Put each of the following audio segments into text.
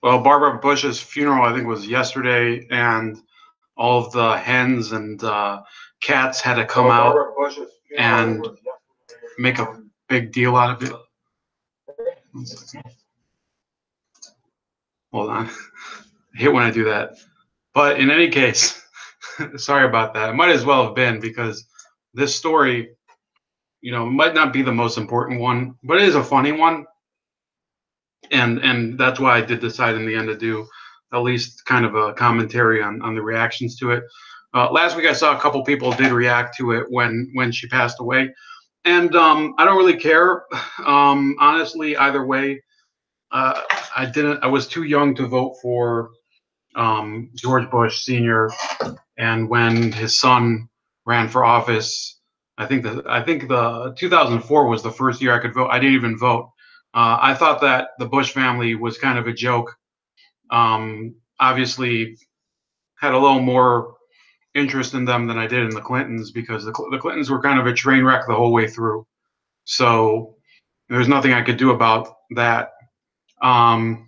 Well, Barbara Bush's funeral, I think, was yesterday, and all of the hens and cats had to come out and make a big deal out of it. Hold on. I hate when I do that. But in any case, sorry about that. It might as well have been, because this story, might not be the most important one, but it is a funny one. And that's why I did decide in the end to do at least kind of a commentary on the reactions to it. Last week I saw a couple people did react to it when she passed away, and I don't really care, honestly, either way. I was too young to vote for George Bush Sr., and when his son ran for office, I think the 2004 was the first year I could vote. I didn't even vote. I thought that the Bush family was kind of a joke. Obviously, had a little more interest in them than I did in the Clintons, because the Clintons were kind of a train wreck the whole way through. So there's nothing I could do about that. And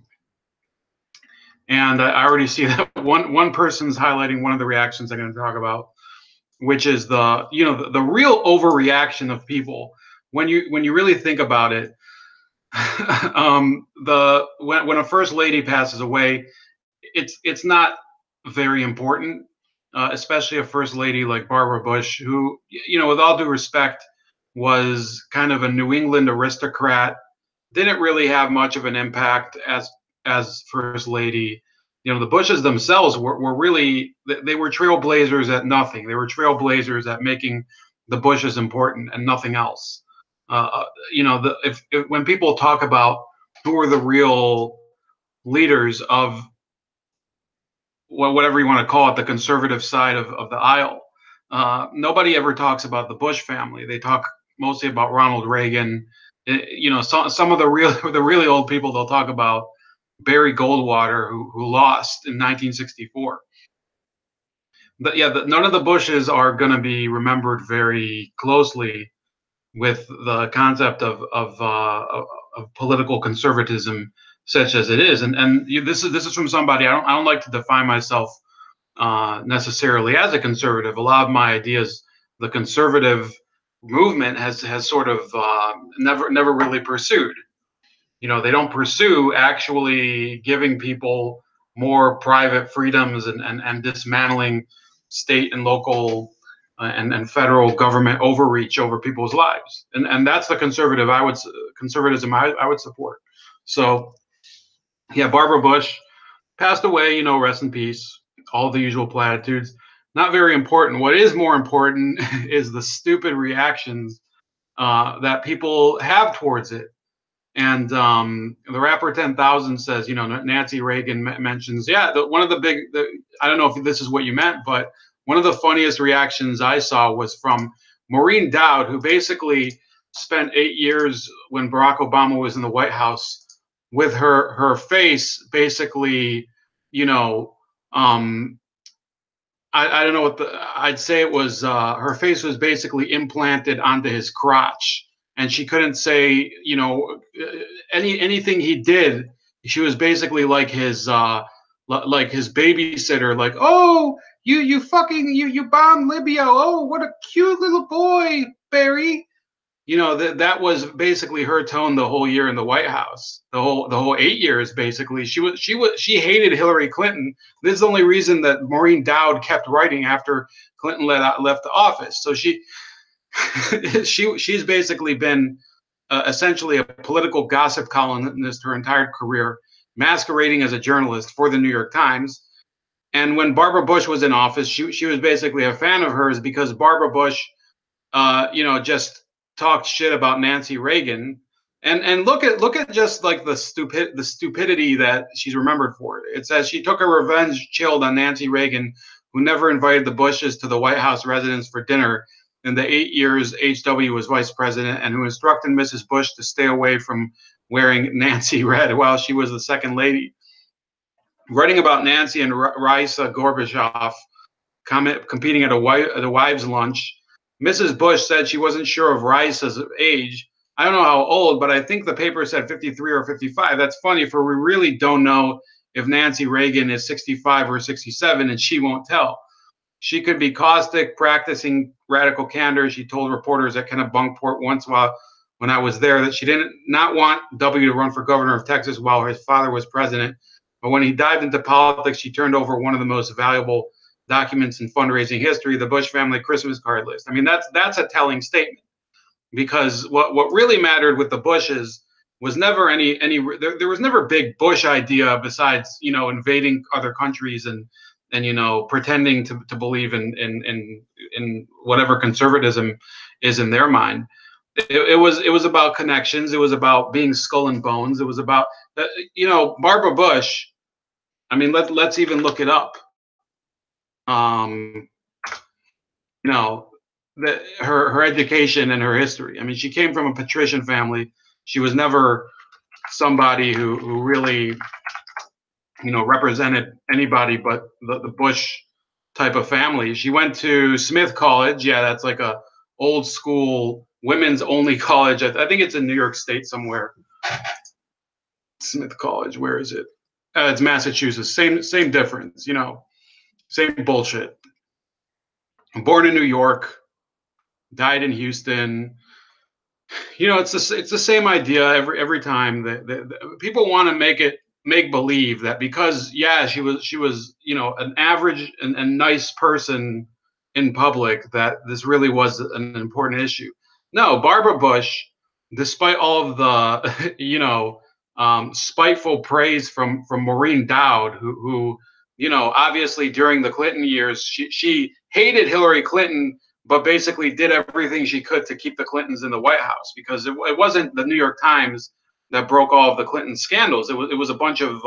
I already see that one person's highlighting one of the reactions I'm going to talk about, which is the real overreaction of people when you really think about it. When a first lady passes away, it's not very important, especially a first lady like Barbara Bush, who, with all due respect, was kind of a New England aristocrat, didn't really have much of an impact as first lady. The Bushes themselves were really, they were trailblazers at nothing. They were trailblazers at making the Bushes important and nothing else. If when people talk about who are the real leaders of whatever you want to call it, the conservative side of the aisle, nobody ever talks about the Bush family. They talk mostly about Ronald Reagan. Some of the really old people, they'll talk about Barry Goldwater, who lost in 1964. But yeah, none of the Bushes are going to be remembered very closely with the concept of political conservatism such as it is. And this is from somebody, I don't like to define myself necessarily as a conservative. A lot of my ideas, the conservative movement has sort of never really pursued. They don't pursue actually giving people more private freedoms and dismantling state and local and federal government overreach over people's lives. And that's the conservatism I would support. So yeah, Barbara Bush passed away, rest in peace, all the usual platitudes. Not very important. What is more important is the stupid reactions that people have towards it. And the rapper 10,000 says, Nancy Reagan mentions, one of the big, I don't know if this is what you meant, but one of the funniest reactions I saw was from Maureen Dowd, who basically spent 8 years when Barack Obama was in the White House with her face basically, I don't know what I'd say it was, her face was basically implanted onto his crotch, and she couldn't say, anything he did. She was basically like his babysitter, like, oh, you bombed Libya. Oh, what a cute little boy, Barry. That was basically her tone the whole year in the White House. The whole 8 years, basically. She hated Hillary Clinton. This is the only reason that Maureen Dowd kept writing after Clinton left the office. So she's basically been essentially a political gossip columnist her entire career, masquerading as a journalist for the New York Times. And when Barbara Bush was in office, she was basically a fan of hers because Barbara Bush, just talked shit about Nancy Reagan. And look at just like the stupidity that she's remembered for. It says she took a revenge chilled on Nancy Reagan, who never invited the Bushes to the White House residence for dinner in the 8 years HW was vice president, and who instructed Mrs. Bush to stay away from wearing Nancy red while she was the second lady. Writing about Nancy and Raisa Gorbachev competing at a wives' lunch, Mrs. Bush said she wasn't sure of Raisa's age. I don't know how old, but I think the paper said 53 or 55. That's funny, for we really don't know if Nancy Reagan is 65 or 67, and she won't tell. She could be caustic, practicing radical candor. She told reporters at Kennebunkport once when I was there that she did not want W to run for governor of Texas while his father was president. But when he dived into politics, she turned over one of the most valuable documents in fundraising history, the Bush family Christmas card list. I mean, that's a telling statement, because what really mattered with the Bushes was never there was never a big Bush idea besides, invading other countries and pretending to believe in whatever conservatism is in their mind. It was about connections. It was about being skull and bones. It was about Barbara Bush. I mean, let's even look it up. Um, her education and her history. I mean, she came from a patrician family. She was never somebody who really represented anybody but the Bush type of family. She went to Smith College. Yeah, that's like a old school women's only college. I think it's in New York State somewhere. Smith College, where is it? It's Massachusetts. Same difference, same bullshit. Born in New York, died in Houston. It's the same idea every time. The people want to make believe that because she was an average and nice person in public, that this really was an important issue. No, Barbara Bush, despite all of the spiteful praise from Maureen Dowd, who obviously during the Clinton years she hated Hillary Clinton, but basically did everything she could to keep the Clintons in the White House, because it wasn't the New York Times that broke all of the Clinton scandals. It was a bunch of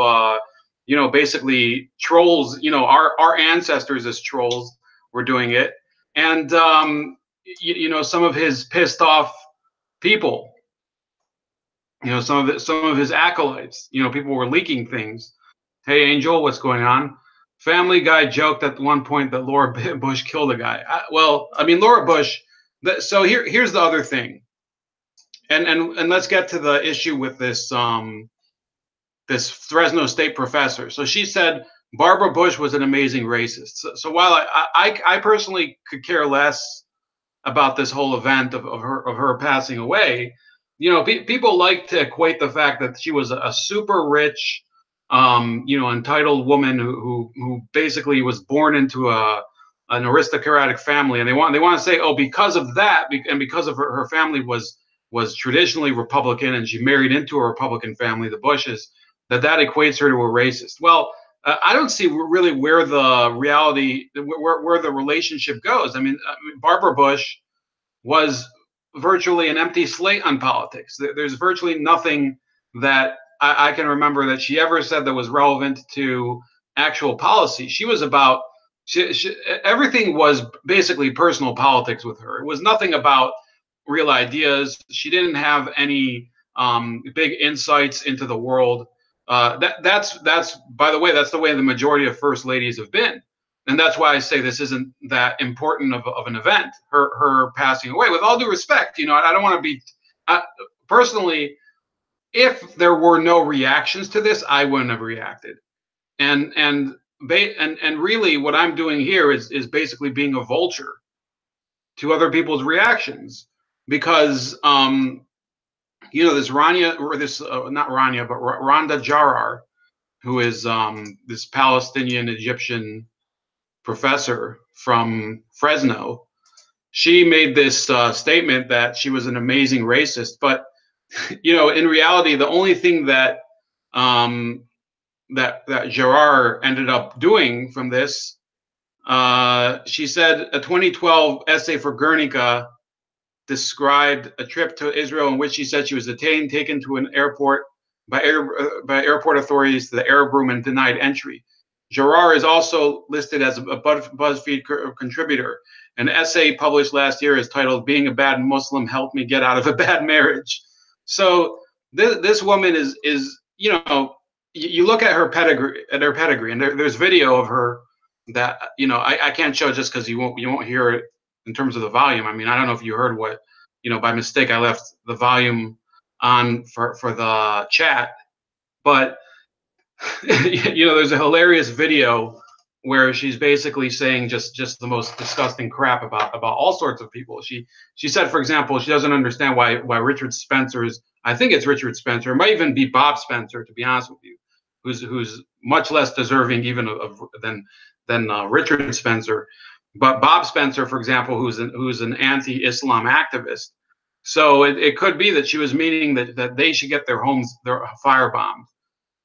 basically trolls. Our ancestors as trolls were doing it, and some of his pissed off people. Some of his acolytes. People were leaking things. Hey, Angel, what's going on? Family Guy joked at one point that Laura Bush killed a guy. Laura Bush. So here's the other thing, and let's get to the issue with this this Fresno State professor. So she said Barbara Bush was an amazing racist. So while I personally could care less about this whole event of her passing away, people like to equate the fact that she was a super rich, entitled woman who basically was born into an aristocratic family, and they want to say, oh, because of that, and because of her family was traditionally Republican, and she married into a Republican family, the Bushes, that equates her to a racist. Well, I don't see really where the reality, where the relationship goes. I mean, Barbara Bush was virtually an empty slate on politics. There's virtually nothing that I can remember that she ever said that was relevant to actual policy. She was about, everything was basically personal politics with her. It was nothing about real ideas. She didn't have any big insights into the world. That's by the way, that's the way the majority of first ladies have been. And that's why I say this isn't that important of an event, her passing away. With all due respect, I don't want to be, personally, if there were no reactions to this, I wouldn't have reacted. And really what I'm doing here is basically being a vulture to other people's reactions, because this Rania, or this not Rania, but Rhonda Jarar, who is this Palestinian Egyptian professor from Fresno, she made this statement that she was an amazing racist. But in reality, the only thing that that Jarar ended up doing from this, she said a 2012 essay for Guernica described a trip to Israel in which she said she was detained, taken to an airport by airport authorities to the Arab room, and denied entry. Jarar is also listed as a BuzzFeed contributor. An essay published last year is titled "Being a Bad Muslim Helped Me Get Out of a Bad Marriage." So this woman is you look at her pedigree, and there's video of her that I can't show just because you won't hear it in terms of the volume. I mean, I don't know if you heard what, by mistake I left the volume on for the chat, but There's a hilarious video where she's basically saying just the most disgusting crap about all sorts of people. She said, for example, she doesn't understand why Richard Spencer's, I think it's Richard Spencer, it might even be Bob Spencer, to be honest with you, who's much less deserving even than Richard Spencer, but Bob Spencer, for example, who's an anti-Islam activist. So it could be that she was meaning that they should get their homes firebombed.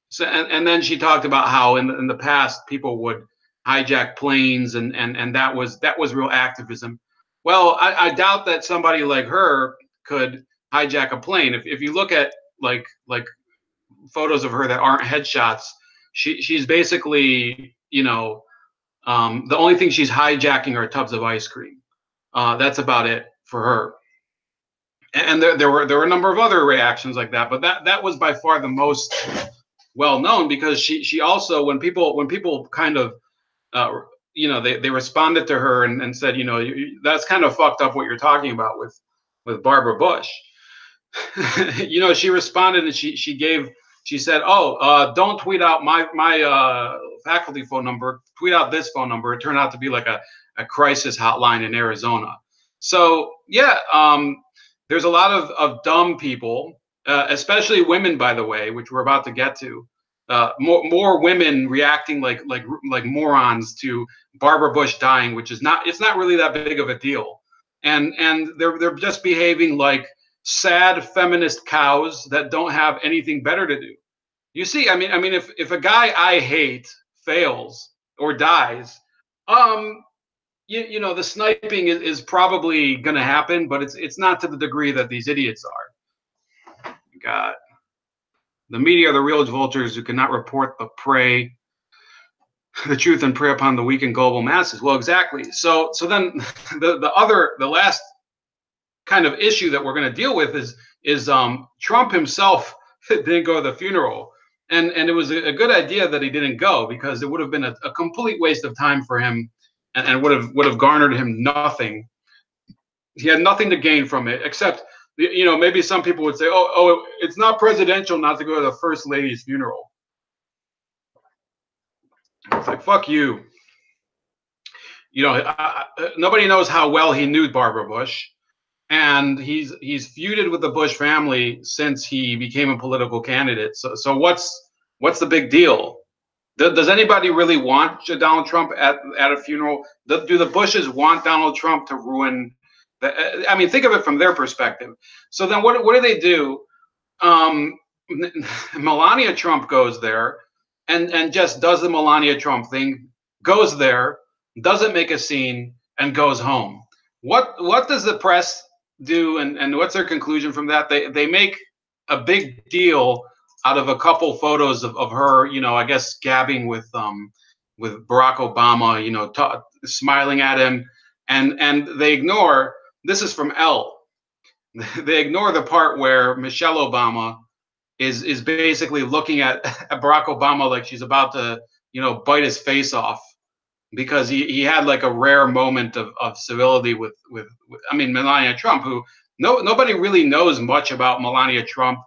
So, and then she talked about how in the past people would hijack planes, and that was real activism. Well, I doubt that somebody like her could hijack a plane. If you look at like photos of her that aren't headshots, she's basically, the only thing she's hijacking are tubs of ice cream. That's about it for her. And there were a number of other reactions like that, but that was by far the most well known, because she also, when people kind of they responded to her and said, that's kind of fucked up what you're talking about with Barbara Bush. She responded, and she said, oh, don't tweet out my faculty phone number, tweet out this phone number. It turned out to be like a crisis hotline in Arizona. So yeah, there's a lot of dumb people, especially women, by the way, which we're about to get to. More women reacting like morons to Barbara Bush dying, which is not, it's not really that big of a deal, and they're just behaving like sad feminist cows that don't have anything better to do. You see, I mean, if a guy I hate fails or dies, the sniping is probably going to happen, but it's not to the degree that these idiots are. God. The media are the real vultures who cannot report the truth and prey upon the weak and gullible masses. Well, exactly. So then the last kind of issue that we're going to deal with is Trump himself didn't go to the funeral, and it was a good idea that he didn't go, because it would have been a complete waste of time for him, and would have garnered him nothing. He had nothing to gain from it, except, maybe some people would say, oh, it's not presidential not to go to the first lady's funeral. It's like, fuck you. Nobody knows how well he knew Barbara Bush, and he's feuded with the Bush family since he became a political candidate. So what's the big deal? Does anybody really want Donald Trump at a funeral? Do the Bushes want Donald Trump to ruin? I mean, think of it from their perspective. So then what do they do? Melania Trump goes there and just does the Melania Trump thing, goes there, doesn't make a scene, and goes home. What does the press do, and what's their conclusion from that? They make a big deal out of a couple photos of her, I guess gabbing with Barack Obama, smiling at him, and they ignore, this is from Elle, they ignore the part where Michelle Obama is basically looking at Barack Obama like she's about to, bite his face off, because he had like a rare moment of civility with Melania Trump, who nobody really knows much about Melania Trump,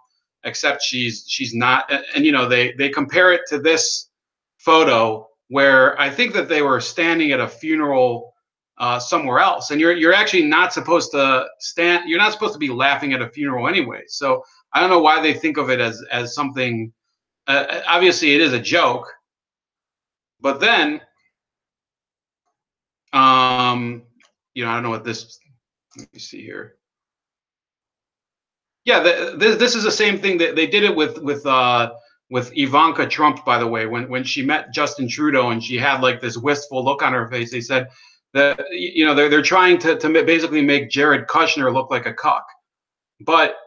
except she's not, and they compare it to this photo where I think that they were standing at a funeral somewhere else, and you're actually not supposed to stand, you're not supposed to be laughing at a funeral anyway. So I don't know why they think of it as something. Obviously, it is a joke, but then I don't know what this. Let me see here. Yeah, this is the same thing that they did it with Ivanka Trump, by the way, when she met Justin Trudeau and she had like this wistful look on her face. They said that they're trying to basically make Jared Kushner look like a cuck, but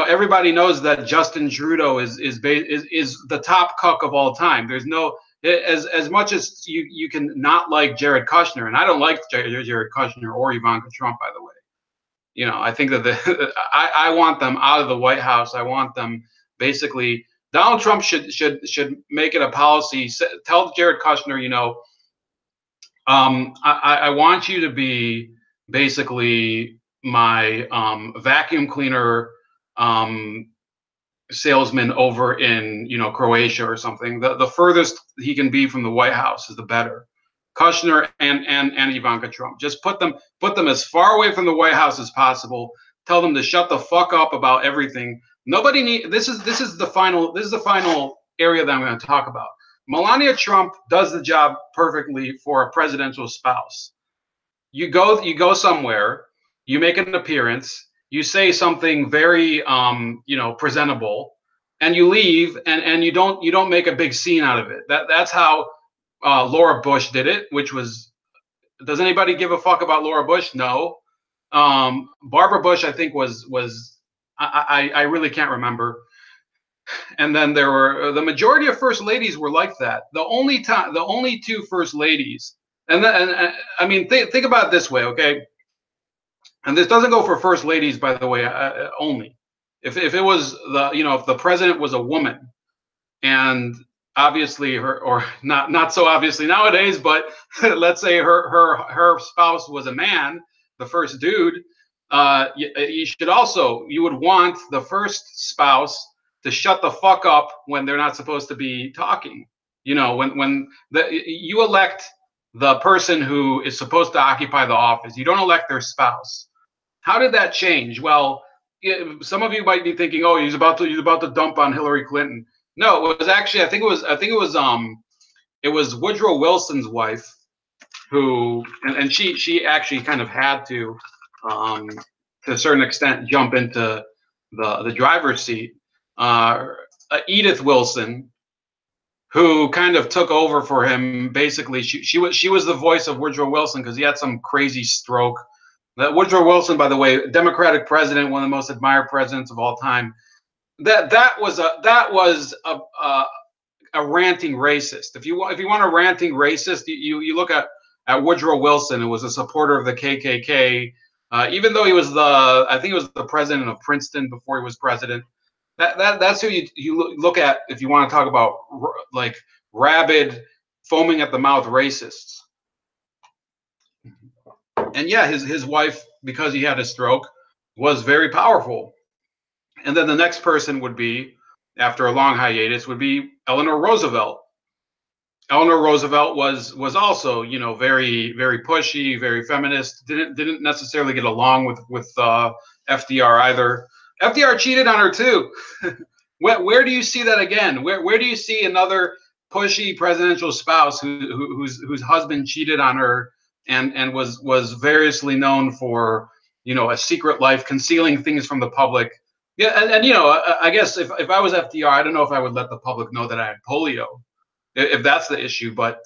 everybody knows that Justin Trudeau is the top cuck of all time. There's no, as much as you can not like Jared Kushner, and I don't like Jared Kushner or Ivanka Trump, by the way. I think that I want them out of the White House. I want them basically. Donald Trump should make it a policy. Tell Jared Kushner, I want you to be basically my vacuum cleaner salesman over in, you know, Croatia or something. The furthest he can be from the White House is the better. Kushner and Ivanka Trump. Just put them as far away from the White House as possible. Tell them to shut the fuck up about everything. Nobody need this is the final area that I'm going to talk about. Melania Trump does the job perfectly for a presidential spouse. You go somewhere, you make an appearance, you say something very you know, presentable, and you leave, and you don't make a big scene out of it. That's how Laura Bush did it, which was, does anybody give a fuck about Laura Bush? No. Barbara Bush, I think, was I really can't remember. And then there were the majority of first ladies were like that. The only two first ladies, and I mean, think about it this way, okay? And this doesn't go for first ladies, by the way, only. If it was the, you know, if the president was a woman, and obviously her, or not so obviously nowadays, but let's say her spouse was a man, the first dude, you would want the first spouse to shut the fuck up when they're not supposed to be talking. You know, when you elect the person who is supposed to occupy the office, you don't elect their spouse. How did that change? Well, some of you might be thinking, oh, he's about to dump on Hillary Clinton. No, it was actually, I think it was Woodrow Wilson's wife who, and she actually kind of had to a certain extent, jump into the driver's seat. Edith Wilson, who kind of took over for him. Basically, she was the voice of Woodrow Wilson because he had some crazy stroke. That Woodrow Wilson, by the way, Democratic president, one of the most admired presidents of all time. That was a ranting racist. If you want a ranting racist, you look at Woodrow Wilson, who was a supporter of the KKK, even though he was I think he was the president of Princeton before he was president. That's who you look at if you want to talk about like rabid, foaming at the mouth racists. And yeah, his wife, because he had a stroke, was very powerful. And then the next person would be, after a long hiatus, would be Eleanor Roosevelt. Eleanor Roosevelt was also, you know, very, very pushy, very feminist. Didn't necessarily get along with FDR either. FDR cheated on her too. Where do you see that again? Where do you see another pushy presidential spouse whose husband cheated on her and was variously known for, you know, a secret life, concealing things from the public? Yeah, and you know, I guess if I was FDR, I don't know if I would let the public know that I had polio, if that's the issue. But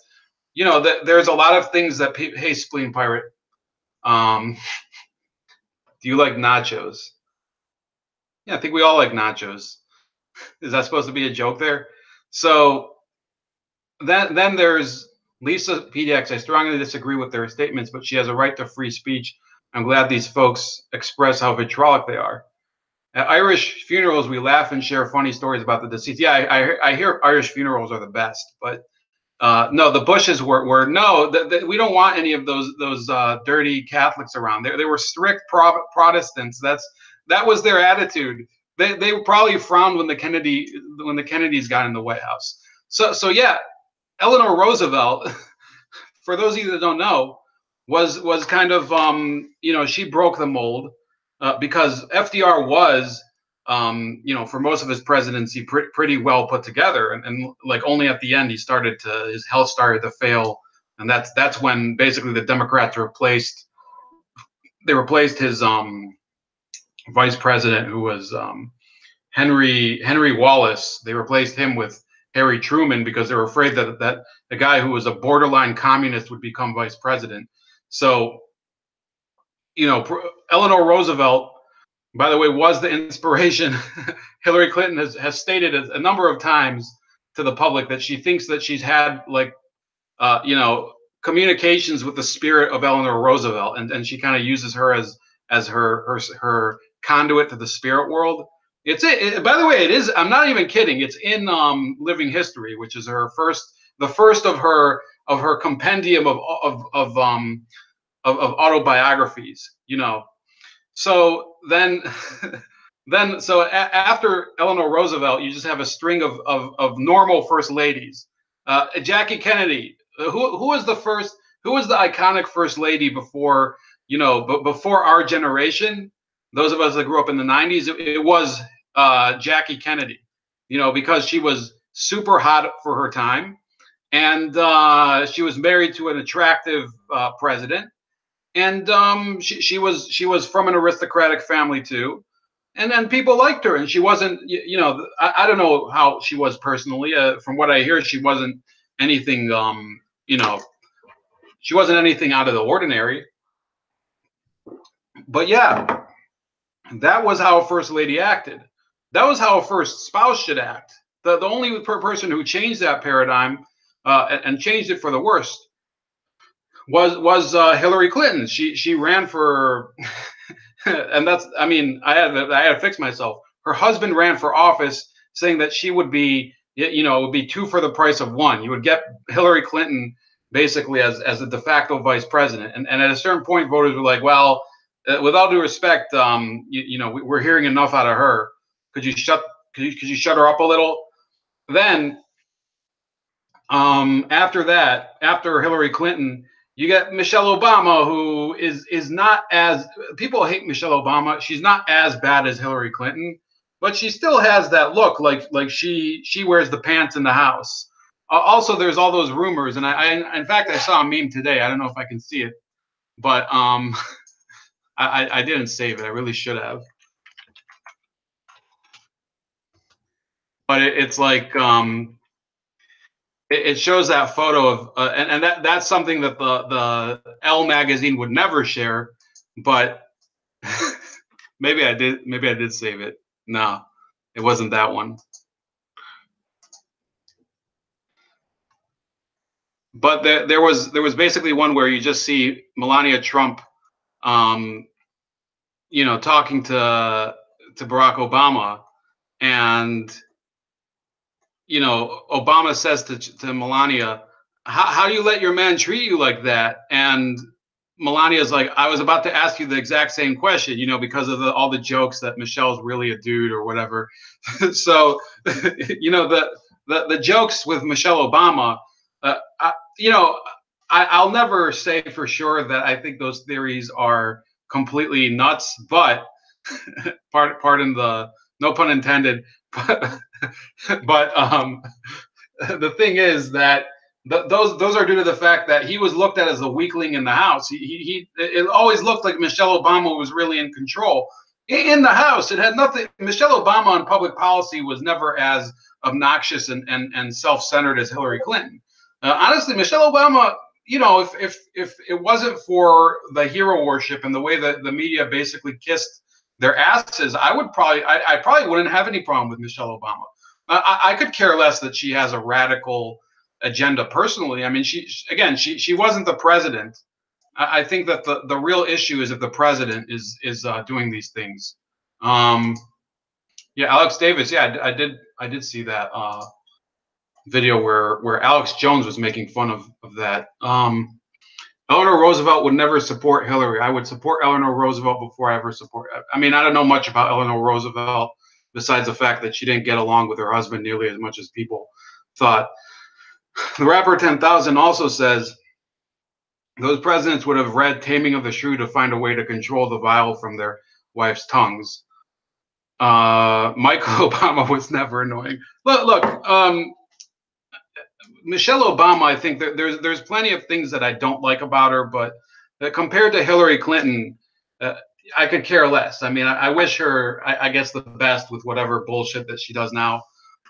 you know, there's a lot of things that hey, Spleen Pirate, do you like nachos? Yeah, I think we all like nachos. Is that supposed to be a joke there? So then there's Lisa PDX. I strongly disagree with their statements, but she has a right to free speech. I'm glad these folks express how vitriolic they are. At Irish funerals, we laugh and share funny stories about the deceased. Yeah, I hear Irish funerals are the best, but no, the Bushes were no. We don't want any of those dirty Catholics around. They were strict Protestants. That was their attitude. They probably frowned when the Kennedys got in the White House. So yeah, Eleanor Roosevelt, for those of you that don't know, was kind of you know, she broke the mold. Because FDR was, you know, for most of his presidency, pretty well put together, and like only at the end his health started to fail, and that's when basically the Democrats replaced his vice president, who was Henry Wallace. They replaced him with Harry Truman because they were afraid that the guy who was a borderline communist would become vice president. So, you know, Eleanor Roosevelt, by the way, was the inspiration. Hillary Clinton has stated a number of times to the public that she thinks that she's had like, you know, communications with the spirit of Eleanor Roosevelt, and she kind of uses her as her conduit to the spirit world. By the way, it is. I'm not even kidding. It's in Living History, which is the first of her compendium of autobiographies, you know. So then then so after Eleanor Roosevelt, you just have a string of normal first ladies. Jackie Kennedy, who was the first, who was the iconic first lady before, but before our generation, those of us that grew up in the 90s, it was Jackie Kennedy, because she was super hot for her time, and she was married to an attractive president, and she was from an aristocratic family too, and then people liked her, and she wasn't, I don't know how she was personally. From what I hear, she wasn't anything, she wasn't anything out of the ordinary. But yeah, that was how a first lady acted. That was how a first spouse should act. The only person who changed that paradigm and changed it for the worst was Hillary Clinton. She ran for, and that's, I mean, I had to fix myself. Her husband ran for office, saying that she would be, it would be two for the price of one. You would get Hillary Clinton basically as a de facto vice president, and at a certain point, voters were like, well, with all due respect, we're hearing enough out of her. Could you shut her up a little? Then, after that, after Hillary Clinton, you get Michelle Obama, who is not as, people hate Michelle Obama. She's not as bad as Hillary Clinton, but she still has that look like she wears the pants in the house. Also, there's all those rumors, and I in fact I saw a meme today. I don't know if I can see it, but I didn't save it. I really should have. But it's like it shows that photo of and that's something that the Elle magazine would never share, but maybe I did save it. No, it wasn't that one. But there was basically one where you just see Melania Trump, talking to Barack Obama, and Obama says to Melania, how do you let your man treat you like that? And Melania's like, I was about to ask you the exact same question, because of all the jokes that Michelle's really a dude or whatever. So, the jokes with Michelle Obama, I'll never say for sure that I think those theories are completely nuts, but pardon the, no pun intended, but the thing is that those are due to the fact that he was looked at as a weakling in the House. It always looked like Michelle Obama was really in control in the House. It had nothing. Michelle Obama on public policy was never as obnoxious and self-centered as Hillary Clinton. Honestly, Michelle Obama, if it wasn't for the hero worship and the way that the media basically kissed their asses, I probably wouldn't have any problem with Michelle Obama. I could care less that she has a radical agenda personally. I mean, she wasn't the president. I think that the real issue is if the president is doing these things. Yeah, Alex Davis. Yeah, I did see that video where Alex Jones was making fun of that. Eleanor Roosevelt would never support Hillary. I would support Eleanor Roosevelt before I ever support. I mean, I don't know much about Eleanor Roosevelt besides the fact that she didn't get along with her husband nearly as much as people thought. The rapper 10,000 also says those presidents would have read Taming of the Shrew to find a way to control the vial from their wives' tongues. Michael Obama was never annoying. Look, Michelle Obama, I think that there's plenty of things that I don't like about her, but compared to Hillary Clinton, I could care less. I mean, I wish her, I guess, the best with whatever bullshit that she does now.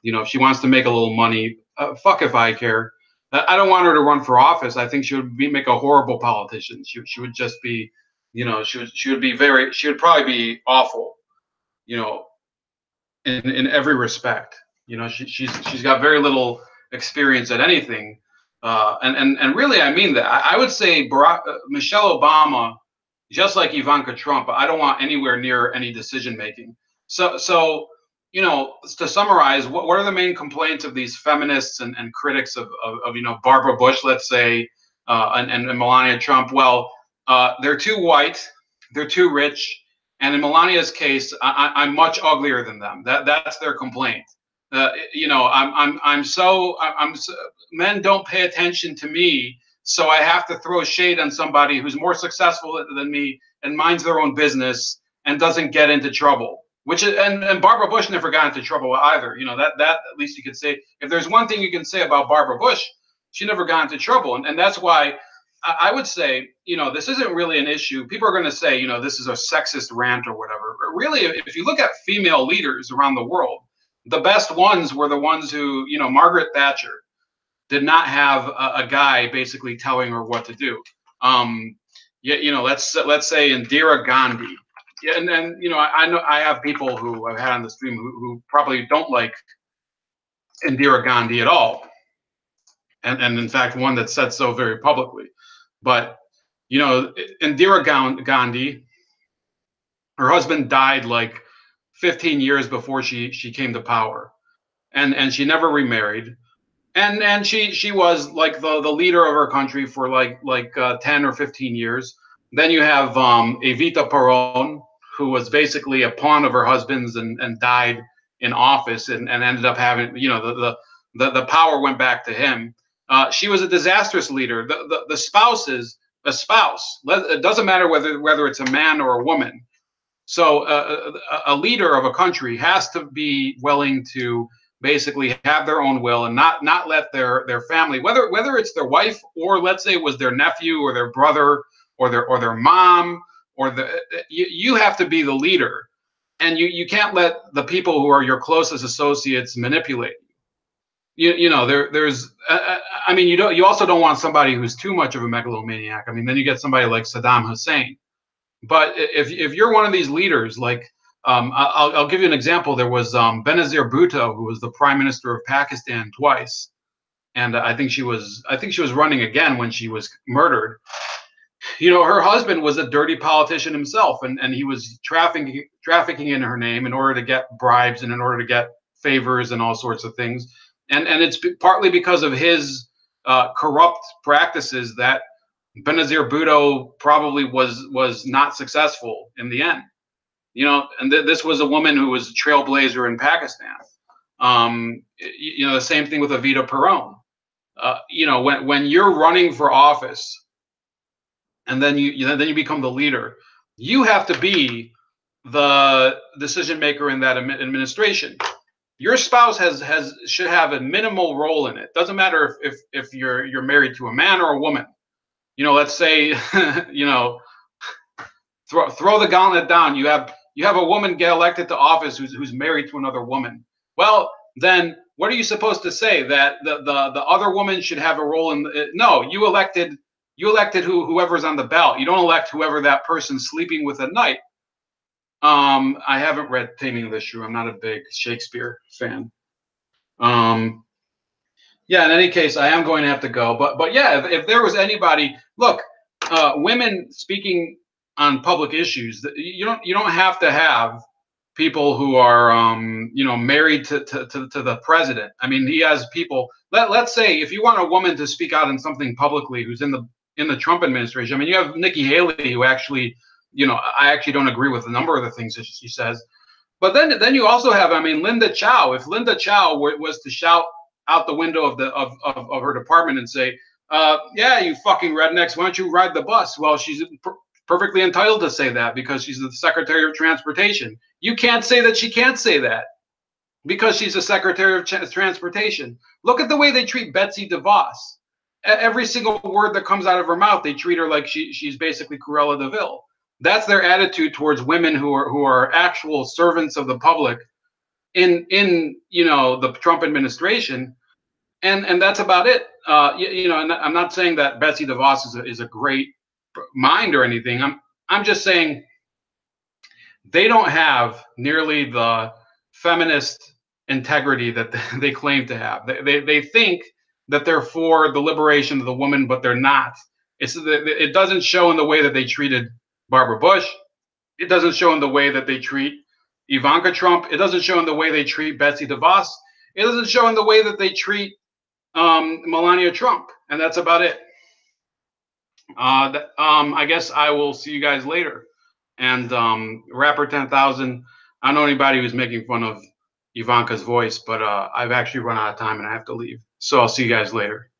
If she wants to make a little money, fuck if I care. I don't want her to run for office. I think she would make a horrible politician. She would just be, she would probably be awful, in every respect. She's got very little experience at anything, and really, I mean that. I would say Michelle Obama, just like Ivanka Trump, I don't want anywhere near any decision making. So to summarize, what are the main complaints of these feminists and critics of Barbara Bush, let's say, and Melania Trump? Well, they're too white, they're too rich, And in Melania's case, I'm much uglier than them. That's their complaint. You know, men don't pay attention to me, so I have to throw shade on somebody who's more successful than me and minds their own business and doesn't get into trouble. Which is, and Barbara Bush never got into trouble either. You know, that at least you could say, if there's one thing you can say about Barbara Bush, she never got into trouble. And that's why I would say, you know, this isn't really an issue. People are going to say, you know, this is a sexist rant or whatever. But really, if you look at female leaders around the world, the best ones were the ones who, you know, Margaret Thatcher did not have a guy basically telling her what to do. Yeah, you know, let's say Indira Gandhi. Yeah, and you know, I know I have people who I've had on the stream who probably don't like Indira Gandhi at all, and in fact, one that said so very publicly. But you know, Indira Gandhi, her husband died like 15 years before she came to power, and she never remarried, and she was like the leader of her country for like 10 or 15 years. Then you have Eva Perón, who was basically a pawn of her husband's and died in office and ended up having, you know, the power went back to him. She was a disastrous leader. The spouse is a spouse. It doesn't matter whether it's a man or a woman. So a leader of a country has to be willing to basically have their own will and not let their family, whether it's their wife or let's say it was their nephew or their brother or their mom or you have to be the leader, and you can't let the people who are your closest associates manipulate you. You know, there's I mean, you also don't want somebody who's too much of a megalomaniac. I mean, then you get somebody like Saddam Hussein. But if you're one of these leaders, like I'll give you an example. There was Benazir Bhutto, who was the prime minister of Pakistan twice, and I think she was running again when she was murdered. You know, her husband was a dirty politician himself, and he was trafficking in her name in order to get bribes and in order to get favors and all sorts of things. And it's partly because of his corrupt practices that Benazir Bhutto probably was not successful in the end. You know, and this was a woman who was a trailblazer in Pakistan. You know, the same thing with Eva Perón. You know, when you're running for office, and then you become the leader, you have to be the decision maker in that administration. Your spouse should have a minimal role in it. Doesn't matter if you're married to a man or a woman. You know, let's say, you know, throw the gauntlet down. You have a woman get elected to office who's married to another woman. Well, then what are you supposed to say? That the other woman should have a role in no, you elected whoever's on the ballot. You don't elect whoever that person's sleeping with at night. I haven't read Taming of the Shrew. I'm not a big Shakespeare fan. Yeah, in any case, I am going to have to go. But yeah, if there was anybody, look, women speaking on public issues, you don't have to have people who are you know, married to the president. I mean, he has people. Let's say if you want a woman to speak out on something publicly who's in the Trump administration. I mean, you have Nikki Haley, who actually, you know, I actually don't agree with a number of the things that she says. But then you also have, I mean, Linda Chow. If Linda Chow was to shout out the window of her department and say, yeah, you fucking rednecks, why don't you ride the bus? Well, she's perfectly entitled to say that because she's the Secretary of Transportation. You can't say that she can't say that because she's the Secretary of Transportation. Look at the way they treat Betsy DeVos. Every single word that comes out of her mouth, they treat her like she's basically Cruella de Vil. That's their attitude towards women who are actual servants of the public in you know, the Trump administration. And that's about it. You know, and I'm not saying that Betsy DeVos is a great mind or anything. I'm just saying they don't have nearly the feminist integrity that they claim to have. They think that they're for the liberation of the woman, but they're not. It doesn't show in the way that they treated Barbara Bush. It doesn't show in the way that they treat Ivanka Trump. It doesn't show in the way they treat Betsy DeVos. It doesn't show in the way that they treat Melania Trump, and that's about it. I guess I will see you guys later. And Rapper 10,000. I don't know anybody who's making fun of Ivanka's voice, but I've actually run out of time and I have to leave. So I'll see you guys later.